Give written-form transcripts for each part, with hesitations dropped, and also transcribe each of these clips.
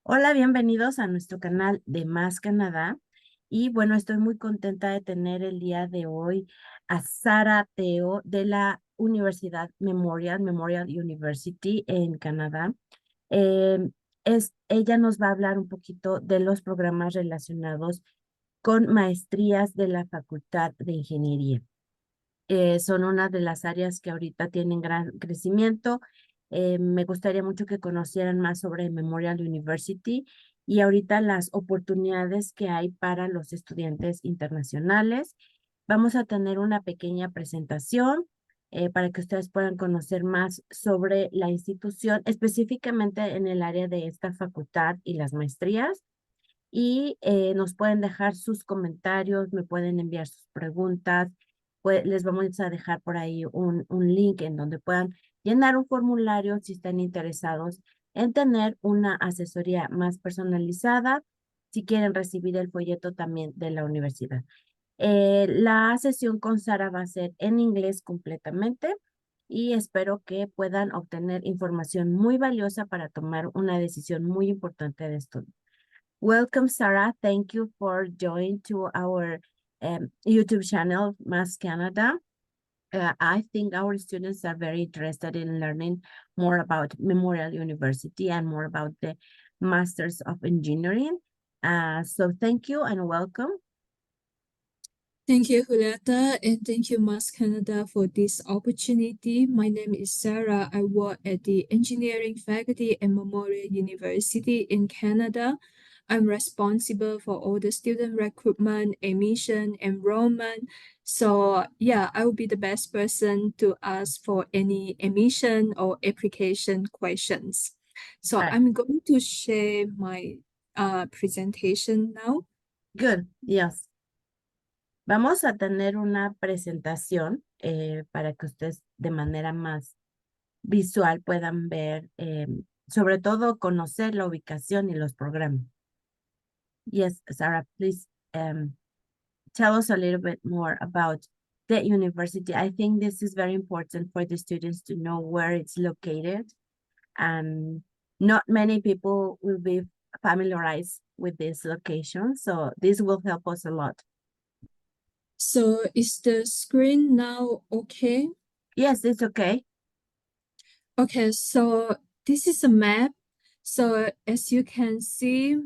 Hola, bienvenidos a nuestro canal de Más Canadá. Y bueno, estoy muy contenta de tener el día de hoy a Sara Teo de la Universidad Memorial University en Canadá. Eh, Ella nos va a hablar un poquito de los programas relacionados con maestrías de la Facultad de Ingeniería. Son una de las áreas que ahorita tienen gran crecimiento. Me gustaría mucho que conocieran más sobre Memorial University y ahorita las oportunidades que hay para los estudiantes internacionales. Vamos a tener una pequeña presentación para que ustedes puedan conocer más sobre la institución, específicamente en el área de esta facultad y las maestrías. Y nos pueden dejar sus comentarios, me pueden enviar sus preguntas. Pues les vamos a dejar por ahí un link en donde puedan llenar un formulario si están interesados en tener una asesoría más personalizada, si quieren recibir el folleto también de la universidad. La sesión con Sara va a ser en inglés completamente y espero que puedan obtener información muy valiosa para tomar una decisión muy importante de estudio. Welcome, Sarah. Thank you for joining to our YouTube channel, Mass Canada. I think our students are very interested in learning more about Memorial University and more about the Masters of Engineering. So thank you and welcome. Thank you, Julieta, and thank you, Mass Canada, for this opportunity. My name is Sarah. I work at the engineering faculty at Memorial University in Canada. I'm responsible for all the student recruitment, admission, enrollment. So yeah, I will be the best person to ask for any admission or application questions. So Right. I'm going to share my presentation now. Good, yes. Vamos a tener una presentación para que ustedes de manera más visual puedan ver, sobre todo conocer la ubicación y los programas. Yes, Sarah, please tell us a little bit more about the university. I think this is very important for the students to know where it's located. And not many people will be familiarized with this location, so this will help us a lot. So is the screen now okay? Yes, it's okay. Okay, so this is a map. So as you can see,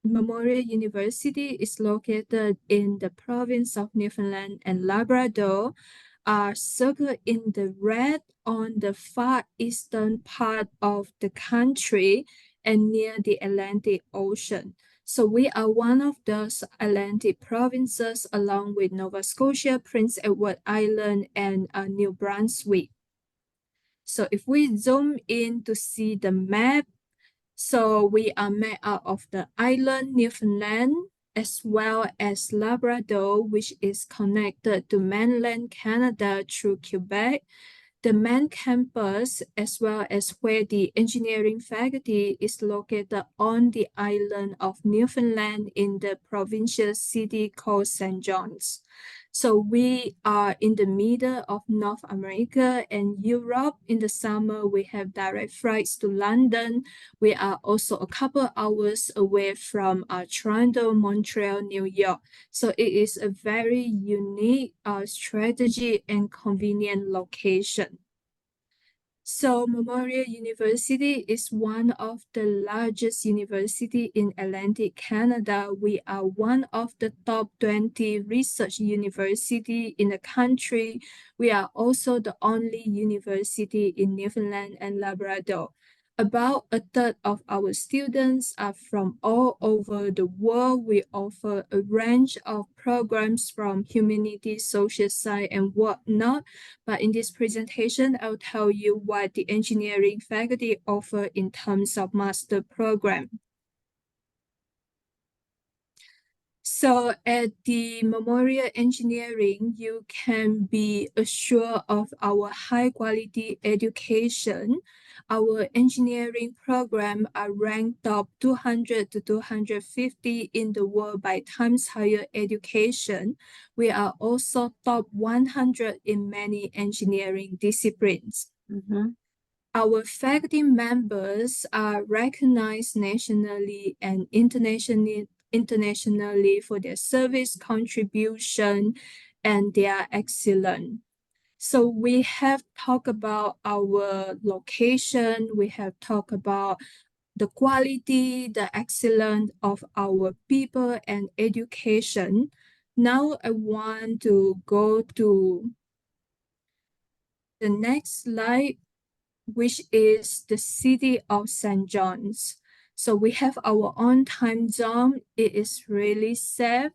Memorial University is located in the province of Newfoundland and Labrador, circled in the red on the far eastern part of the country and near the Atlantic Ocean. So we are one of those Atlantic provinces along with Nova Scotia, Prince Edward Island, and New Brunswick. So if we zoom in to see the map, so we are made out of the island Newfoundland as well as Labrador, which is connected to mainland Canada through Quebec. The main campus, as well as where the engineering faculty is located on the island of Newfoundland in the provincial city called St. John's. So we are in the middle of North America and Europe. In the summer, we have direct flights to London. We are also a couple hours away from Toronto, Montreal, New York. So it is a very unique strategy and convenient location. So Memorial University is one of the largest university in Atlantic Canada. We are one of the top 20 research university in the country. We are also the only university in Newfoundland and Labrador. About a third of our students are from all over the world. We offer a range of programs from humanities, social science, and whatnot. But in this presentation, I'll tell you what the engineering faculty offer in terms of master program. So at the Memorial Engineering, you can be assured of our high quality education. Our engineering program are ranked top 200 to 250 in the world by Times Higher Education. We are also top 100 in many engineering disciplines. Mm-hmm. Our faculty members are recognized nationally and internationally for their service contribution, and they are excellent. So we have talked about our location, we have talked about the quality, the excellence of our people and education. Now I want to go to the next slide, which is the city of St. John's. So we have our own time zone. It is really safe,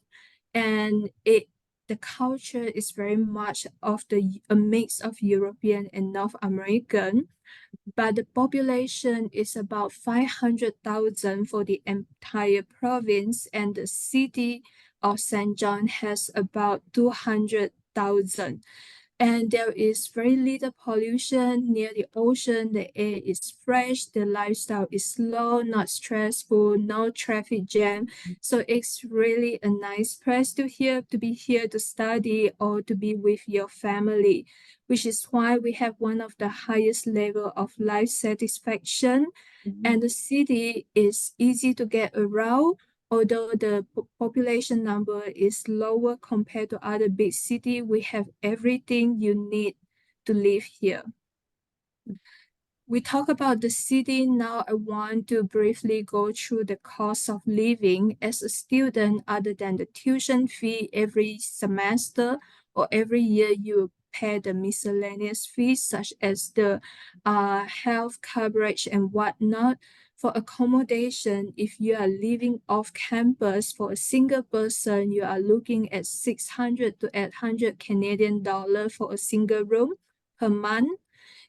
and the culture is very much of a mix of European and North American, but the population is about 500,000 for the entire province, and the city of St. John has about 200,000. And there is very little pollution near the ocean. The air is fresh. The lifestyle is slow, not stressful, no traffic jam. So it's really a nice place to be here to study or to be with your family, which is why we have one of the highest level of life satisfaction. And the city is easy to get around. Although the population number is lower compared to other big cities, we have everything you need to live here. We talk about the city. Now I want to briefly go through the cost of living as a student. Other than the tuition fee every semester or every year, you pay the miscellaneous fees such as the health coverage and whatnot. For accommodation, if you are living off campus for a single person, you are looking at 600 to 800 Canadian dollar for a single room per month.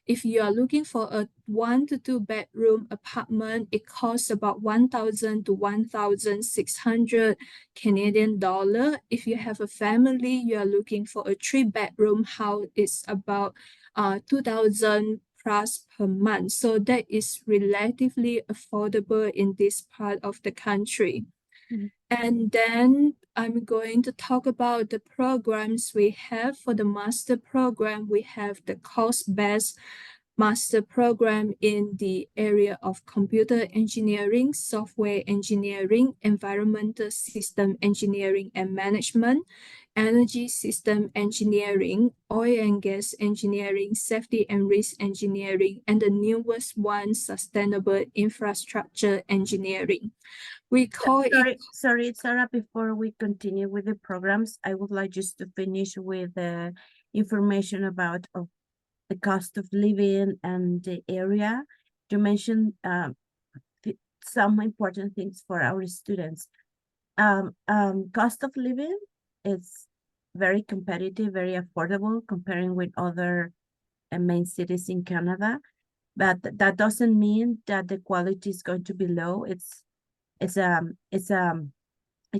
If you are looking for a 1 to 2 bedroom apartment, it costs about 1,000 to 1,600 Canadian dollar. If you have a family, you are looking for a 3-bedroom house, it's about 2,000 plus per month. So that is relatively affordable in this part of the country. And then I'm going to talk about the programs we have. For the master program, we have the course-based master program in the area of computer engineering, software engineering, environmental system engineering and management, energy system engineering, oil and gas engineering, safety and risk engineering, and the newest one, sustainable infrastructure engineering. We call Sorry, Sarah, before we continue with the programs, I would like just to finish with the information about the cost of living and the area. You mentioned some important things for our students. Cost of living is very competitive, very affordable comparing with other main cities in Canada, but that doesn't mean that the quality is going to be low. It's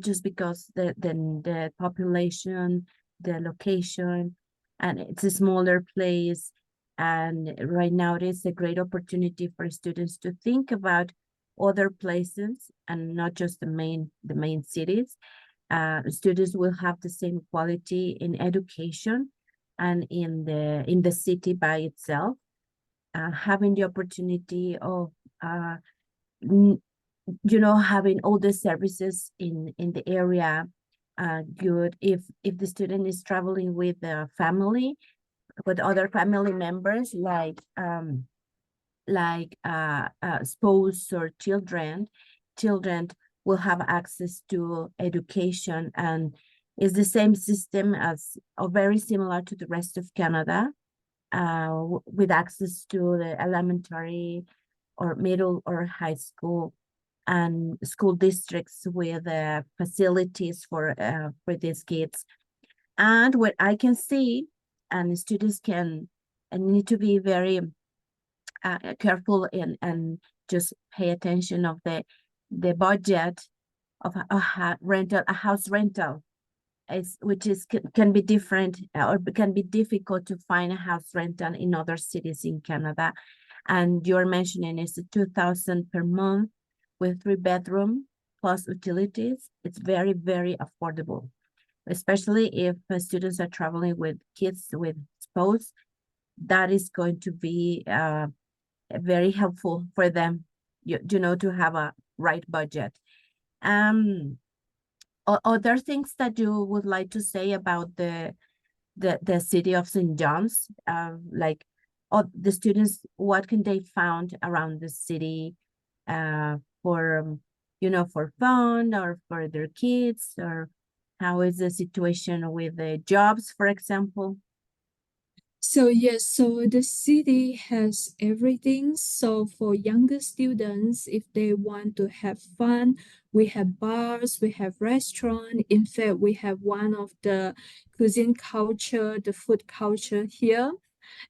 just because the population, the location, and it's a smaller place. And right now it is a great opportunity for students to think about other places and not just the main cities. Students will have the same quality in education and in the city by itself. Having the opportunity of having all the services in the area, good. If the student is traveling with the family, with other family members, like spouse or children will have access to education, and it's the same system as, or very similar to the rest of Canada, with access to the elementary or middle or high school, and school districts with facilities for these kids. And what I can see, and students can and need to be very careful and just pay attention of the budget of a house rental, which can be different, or can be difficult to find a house rental in other cities in Canada. And you're mentioning is 2,000 per month with 3-bedroom plus utilities. It's very, very affordable, especially if students are traveling with kids with spouse. That is going to be very helpful for them, you know, to have a right budget. Other things that you would like to say about the city of St. John's, like the students, what can they find around the city for, you know, for fun or for their kids, or how is the situation with the jobs, for example? So yes, so the city has everything. So for younger students, if they want to have fun, we have bars, we have restaurant. In fact, we have one of the cuisine culture, the food culture here.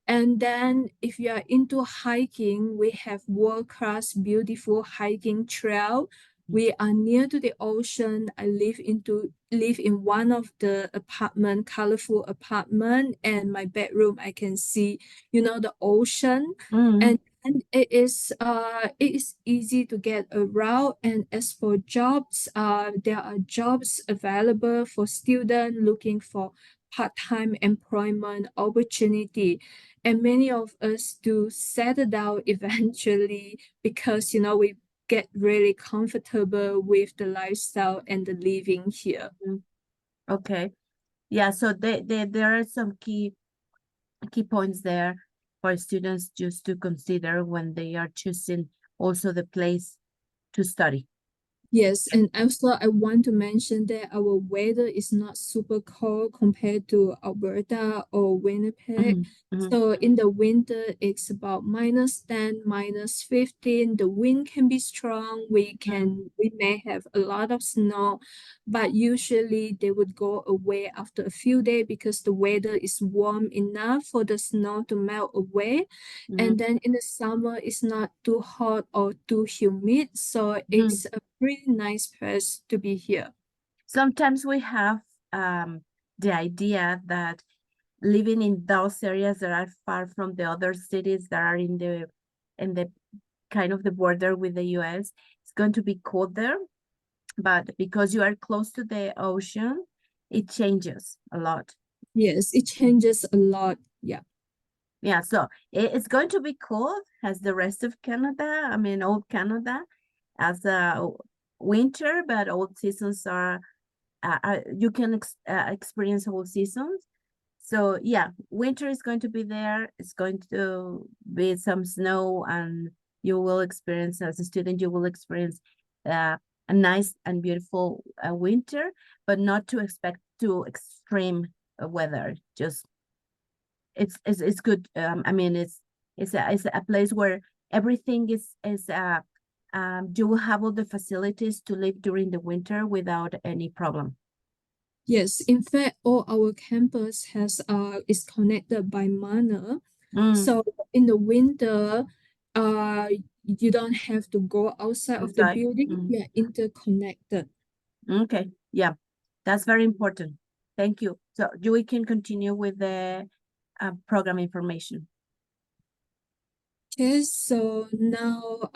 And then if you are into hiking, we have world-class beautiful hiking trail. We are near to the ocean. I live in one of the apartment, colorful apartment, and my bedroom I can see, the ocean. Mm, And it is easy to get around. And as for jobs, there are jobs available for students looking for part-time employment opportunity. And many of us do settle down eventually because, we get really comfortable with the lifestyle and the living here. okay. Yeah, so there are some key points there for students just to consider when they are choosing also the place to study. Yes, and also I want to mention that our weather is not super cold compared to Alberta or Winnipeg. Mhm, mhm, So in the winter, it's about -10, -15. The wind can be strong. We may have a lot of snow, but usually they would go away after a few days because the weather is warm enough for the snow to melt away. mhm, And then in the summer, it's not too hot or too humid. So mhm. it's a pretty nice place to be here. Sometimes we have the idea that living in those areas that are far from the other cities that are in the kind of the border with the US, it's going to be cold there. But because you are close to the ocean, it changes a lot. Yes, it changes a lot. Yeah. Yeah, so it's going to be cold as the rest of Canada. I mean, old Canada as a winter, but all seasons are you can experience all seasons. So yeah, winter is going to be there. It's going to be some snow, and you will experience, as a student, you will experience a nice and beautiful winter, but not to expect too extreme weather. Just it's good. I mean, it's a place where everything is you will have all the facilities to live during the winter without any problem. Yes. In fact, all our campus is connected by manor. Mm, So in the winter, uh you don't have to go outside of the inside. building. Mm. We are interconnected. Okay, yeah, that's very important. Thank you. So we can continue with the program information. Okay, so now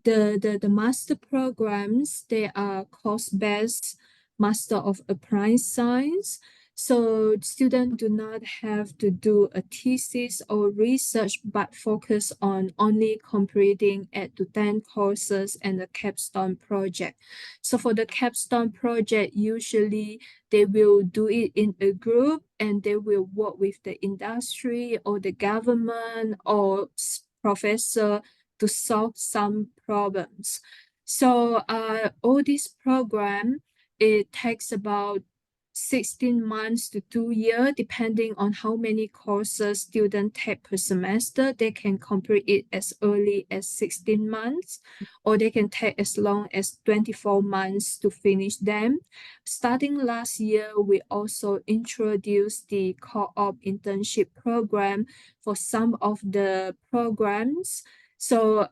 the master programs, they are course-based master of applied science. So students do not have to do a thesis or research, but focus on only completing 8 to 10 courses and a capstone project. So for the capstone project, usually they will do it in a group and they will work with the industry or the government or professor to solve some problems. So all this program, it takes about 16 months to 2 years, depending on how many courses students take per semester. They can complete it as early as 16 months, or they can take as long as 24 months to finish them. Starting last year, we also introduced the co-op internship program for some of the programs. So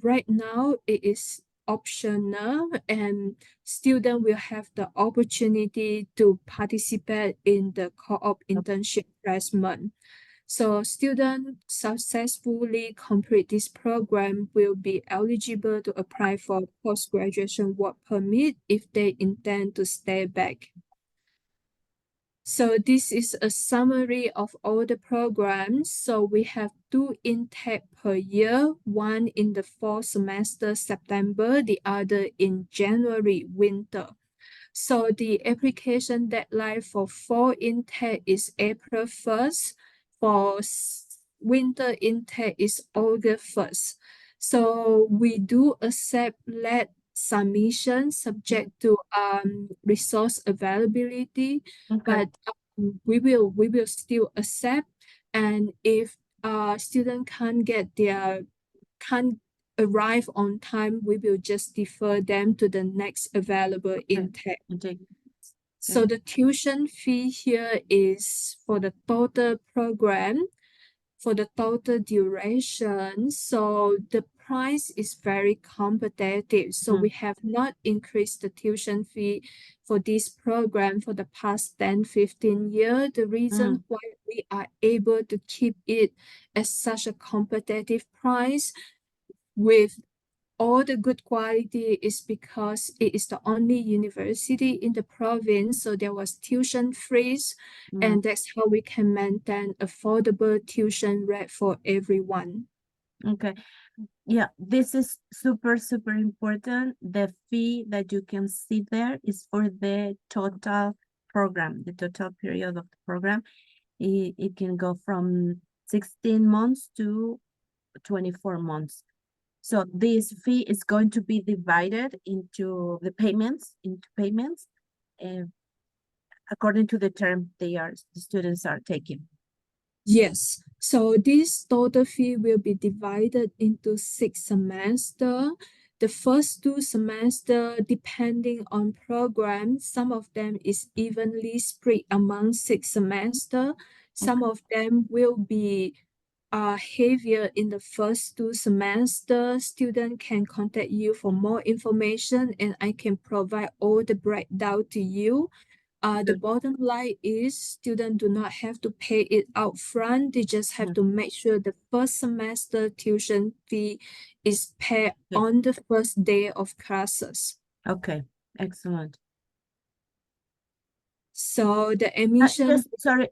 right now it is optional and students will have the opportunity to participate in the co-op internship placement. So students successfully complete this program will be eligible to apply for post-graduation work permit if they intend to stay back. So this is a summary of all the programs. So we have 2 intake per year, one in the fall semester, September, the other in January, winter. So the application deadline for fall intake is April 1st. For winter intake is August 1st. So we do accept late submission subject to resource availability, Okay. but we will still accept. And if student can't arrive on time, we will just defer them to the next available intake. Intake. So the tuition fee here is for the total program, for the total duration. So the price is very competitive. So we have not increased the tuition fee for this program for the past 10, 15 years. The reason why we are able to keep it at such a competitive price with all the good quality is because it is the only university in the province, so there was tuition freeze, and that's how we can maintain affordable tuition rate for everyone. Okay. Yeah, this is super, super important. The fee that you can see there is for the total program, the total period of the program. It can go from 16 months to 24 months. So this fee is going to be divided into payments, according to the term the students are taking. Yes, so this total fee will be divided into 6 semesters. The first 2 semesters, depending on program, some of them is evenly spread among 6 semesters. Some of them will be heavier in the first 2 semesters. Student can contact you for more information, and I can provide all the breakdown to you. The bottom line is students do not have to pay it out front. They just have to make sure the first semester tuition fee is paid on the first day of classes. Okay, excellent. So the admission.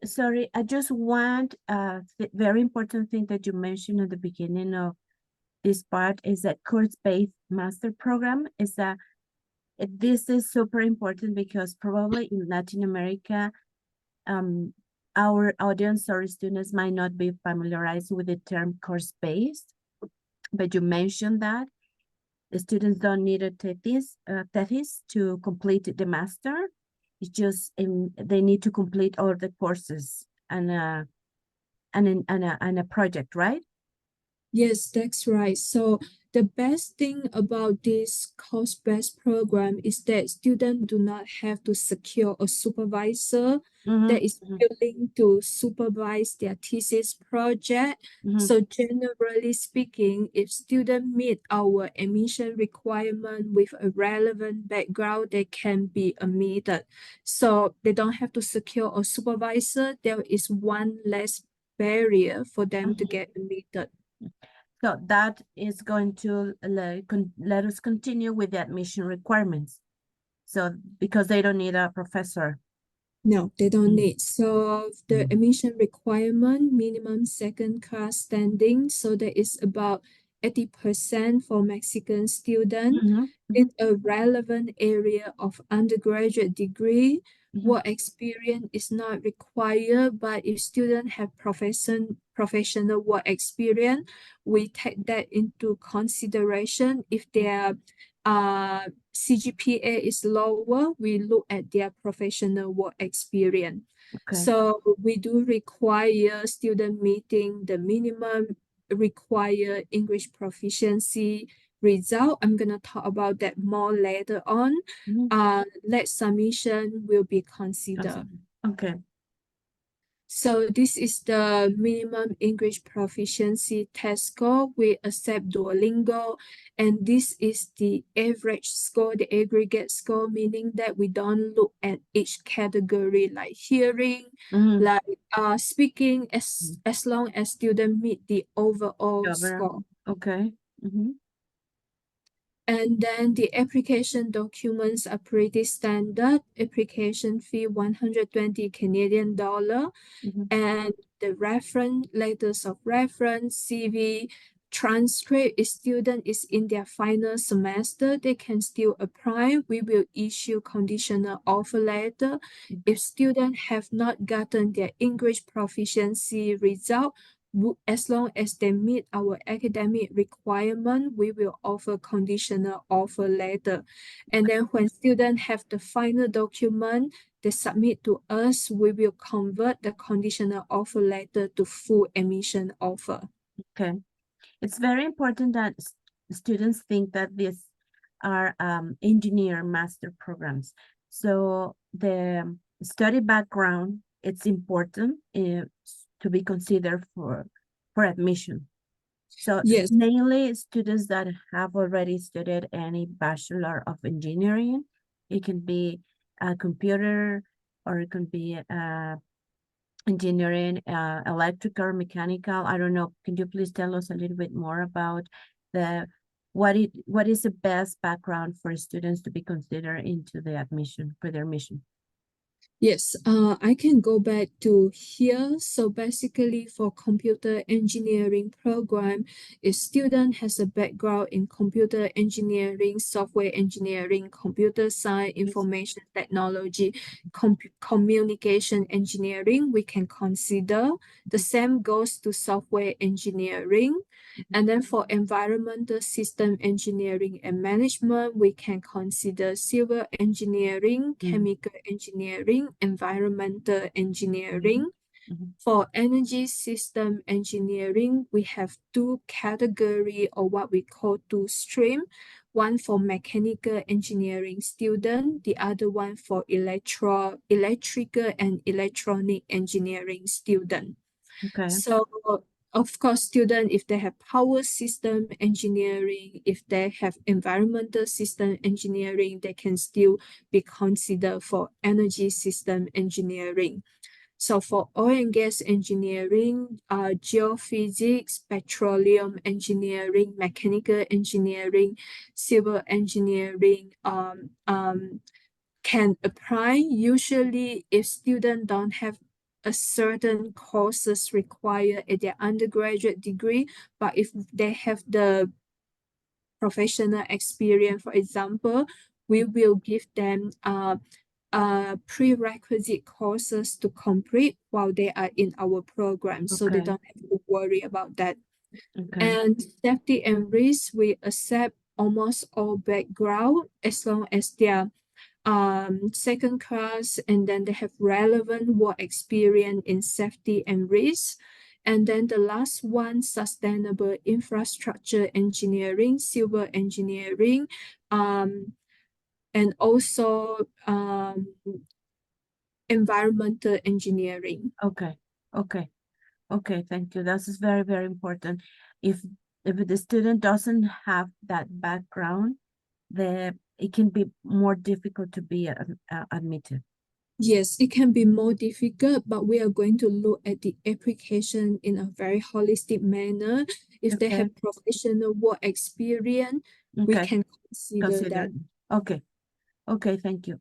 Sorry. I just want very important thing that you mentioned at the beginning of this part is that course-based master program is that this is super important because probably in Latin America, our audience or students might not be familiarized with the term course-based, but you mentioned that the students don't need a thesis to complete the master. It's just they need to complete all the courses and a project, right? Yes, that's right. So the best thing about this course-based program is that students do not have to secure a supervisor that is willing to supervise their thesis project. So generally speaking, if students meet our admission requirement with a relevant background, they can be admitted. So they don't have to secure a supervisor. There is one less barrier for them to get admitted. So that is going to let us continue with the admission requirements. So because they don't need a professor. No, they don't need. So the admission requirement, minimum second class standing, so that is about 80% for Mexican students. It's a relevant area of undergraduate degree. Work experience is not required, but if students have professional work experience, we take that into consideration. If their CGPA is lower, we look at their professional work experience. Okay. So we do require student meeting the minimum required English proficiency result. I'm gonna talk about that more later on. Late submission will be considered. Okay. So this is the minimum English proficiency test score. We accept Duolingo, and this is the average score, the aggregate score, meaning that we don't look at each category like hearing, like speaking, as long as student meet the overall score. Okay. And then the application documents are pretty standard. Application fee 120 Canadian dollar, and the reference, letters of reference, CV, transcript. If student is in their final semester, they can still apply. We will issue conditional offer letter. If students have not gotten their English proficiency result, as long as they meet our academic requirement, we will offer conditional offer letter. And then when students have the final document, they submit to us, we will convert the conditional offer letter to full admission offer. Okay. It's very important that students think that these are engineer master programs. So the study background, it's important to be considered for admission. So Yes. mainly students that have already studied any Bachelor of Engineering. It can be a computer, or it can be engineering, electrical, mechanical. I don't know. Can you please tell us a little bit more about what is the best background for students to be considered into the admission, for their admission? Yes, I can go back to here. So basically for computer engineering program, if student has a background in computer engineering, software engineering, computer science, information technology, communication engineering, we can consider. The same goes to software engineering. And then for environmental system engineering and management, we can consider civil engineering, chemical engineering, environmental engineering. For energy system engineering, we have two categories, or what we call two stream. One for mechanical engineering student, the other one for electrical and electronic engineering student. Okay. So of course, students, if they have power system engineering, if they have environmental system engineering, they can still be considered for energy system engineering. So for oil and gas engineering, geophysics, petroleum engineering, mechanical engineering, civil engineering, can apply. Usually, if students don't have a certain courses required at their undergraduate degree, but if they have the professional experience, for example, we will give them prerequisite courses to complete while they are in our program, so they don't have to worry about that. And safety and risk, we accept almost all background as long as they are second class, and then they have relevant work experience in safety and risk. And then the last one, sustainable infrastructure engineering, civil engineering, and also environmental engineering. Okay. Thank you. That is very, very important. If the student doesn't have that background, it can be more difficult to be admitted. Yes, it can be more difficult, but we are going to look at the application in a very holistic manner. If they have professional work experience, we can consider that. Okay, thank you.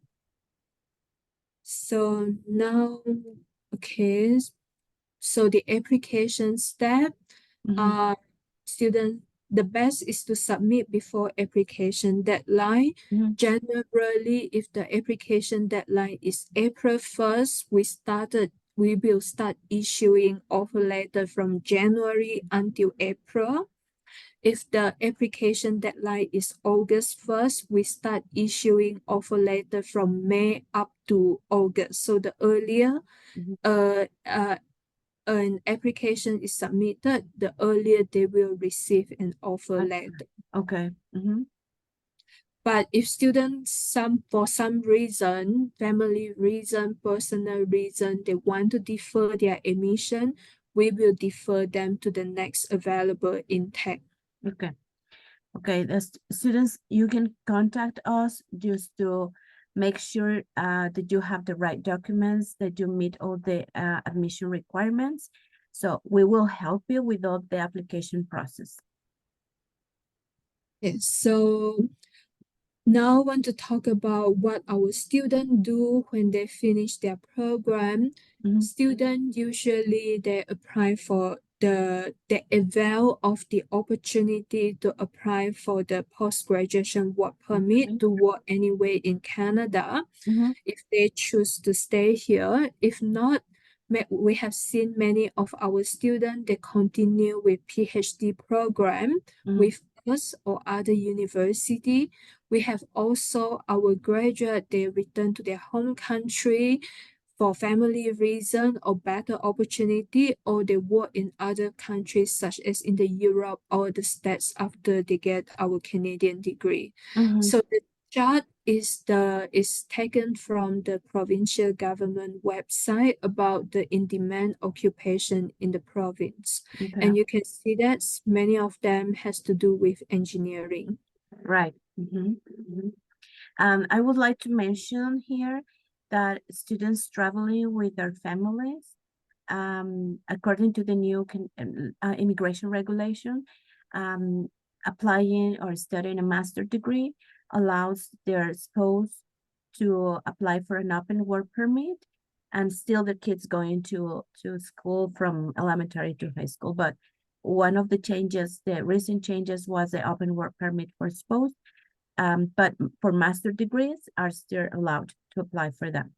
So now, so the application step, student, the best is to submit before application deadline. Generally, if the application deadline is April 1st, we will start issuing offer letter from January until April. If the application deadline is August 1st, we start issuing offer letter from May up to August. So the earlier an application is submitted, the earlier they will receive an offer letter. Okay. But if students, for some reason, family reason, personal reason, they want to defer their admission, we will defer them to the next available intake. Okay, the students, you can contact us just to make sure that you have the right documents, that you meet all the admission requirements. So we will help you with all the application process. Yes, so now I want to talk about what our students do when they finish their program. Mhm, Students usually they apply for they avail of the opportunity to apply for the post-graduation work permit okay. to work anywhere in Canada Mhm, if they choose to stay here. If not, we have seen many of our students they continue with PhD program mhm, with us or other university. We have also our graduate, they return to their home country for family reason or better opportunity, or they work in other countries such as in the Europe or the States after they get our Canadian degree. mhm, So the chart is taken from the provincial government website about the in-demand occupation in the province. okay. And you can see that many of them has to do with engineering. Right. Mhm, mhm. I would like to mention here that students traveling with their families, according to the new immigration regulation, um, applying or studying a master degree allows their spouse to apply for an open work permit, and still the kids going to school from elementary to high school. But one of the changes, the recent changes, was the open work permit for spouse, but for master degrees are still allowed to apply for them.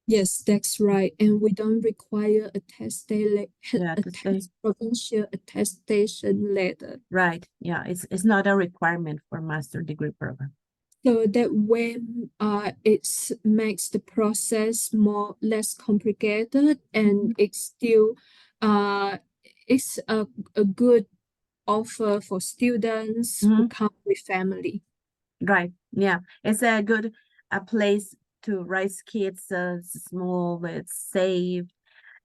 Yes, that's right. And we don't require Yeah, a to stay. provincial attestation letter. Right. Yeah, it's not a requirement for master degree program. So that when it makes the process more less complicated and Mhm, it's still uh it's a good offer for students who mhm. come with family. Right. Yeah, it's a good a place to raise kids small, it's safe,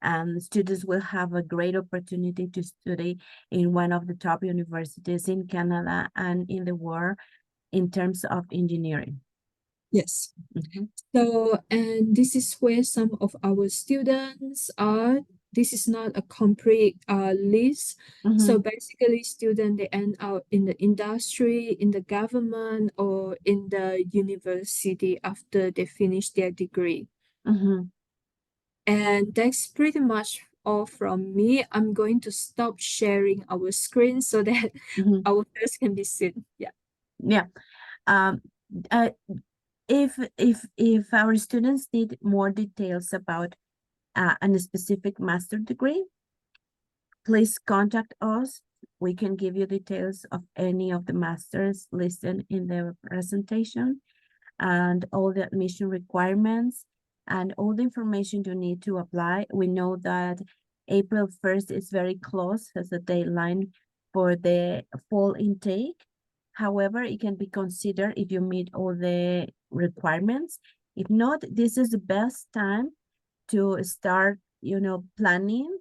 and students will have a great opportunity to study in one of the top universities in Canada and in the world in terms of engineering. Yes. Mhm, So, and this is where some of our students are. This is not a complete list. So mhm, basically, students they end out in the industry, in the government, or in the university after they finish their degree. mhm, And that's pretty much all from me. I'm going to stop sharing our screen so that mhm. our face can be seen. Yeah. Yeah. Um, uh, if our students need more details about a specific master degree, please contact us. We can give you details of any of the masters listed in the presentation and all the admission requirements and all the information you need to apply. We know that April 1st is very close as a deadline for the fall intake. However, it can be considered if you meet all the requirements. If not, this is the best time to start, planning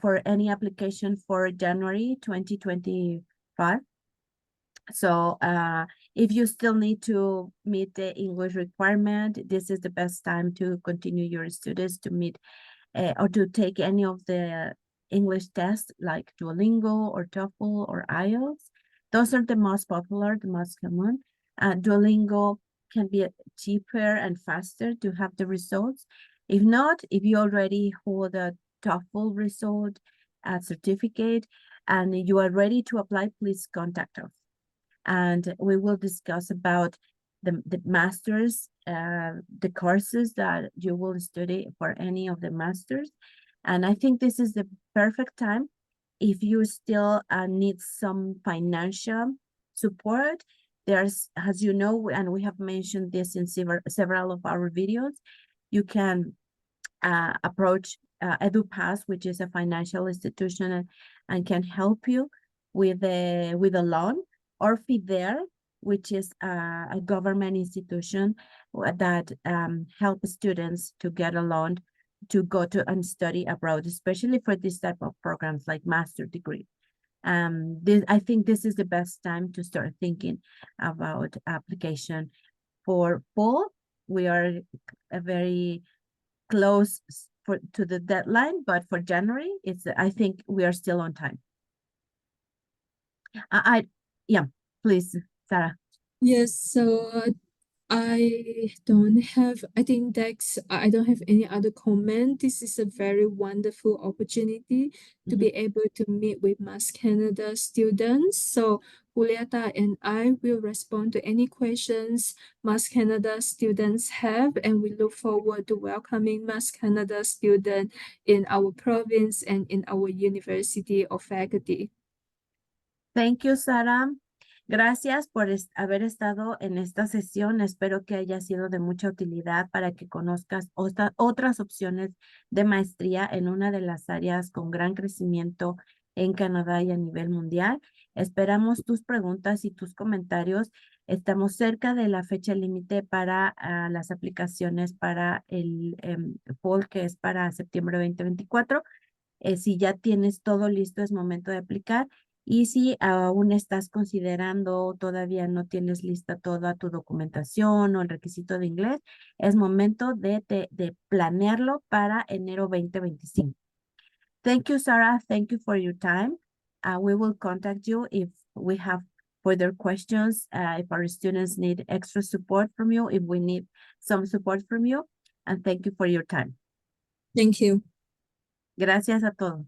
for any application for January 2025. So if you still need to meet the English requirement, this is the best time to continue your studies to meet or to take any of the English tests like Duolingo or TOEFL or IELTS. Those are the most popular, the most common. Duolingo can be cheaper and faster to have the results. If not, if you already hold a TOEFL result, a certificate, and you are ready to apply, please contact us. And we will discuss about the masters, the courses that you will study for any of the masters. And I think this is the perfect time if you still need some financial support. There's, as you know, and we have mentioned this in several of our videos, you can approach EduPass, which is a financial institution, and can help you with a loan, or FIDER, which is a government institution that helps students to get a loan to go to and study abroad, especially for this type of programs like master degree. I think this is the best time to start thinking about application for fall. We are a very close to the deadline, but for January, I think we are still on time. I Yeah, please, Sarah. Yes, so I don't have, I think that's, I don't have any other comment. This is a very wonderful opportunity to be able to meet with Mass Canada students. So Julieta and I will respond to any questions Mass Canada students have, and we look forward to welcoming Mass Canada students in our province and in our university or faculty. Thank you, Sarah. Gracias por haber estado en esta sesión. Espero que haya sido de mucha utilidad para que conozcas otras opciones de maestría en una de las áreas con gran crecimiento en Canadá y a nivel mundial. Esperamos tus preguntas y tus comentarios. Estamos cerca de la fecha límite para las aplicaciones para el fall, que es para septiembre 2024. Si ya tienes todo listo, es momento de aplicar. Y si aún estás considerando, todavía no tienes lista toda tu documentación o el requisito de inglés, es momento de planearlo para enero 2025. Thank you, Sarah. Thank you for your time. We will contact you if we have further questions, if our students need extra support from you, if we need some support from you. And thank you for your time. Thank you. Gracias a todos.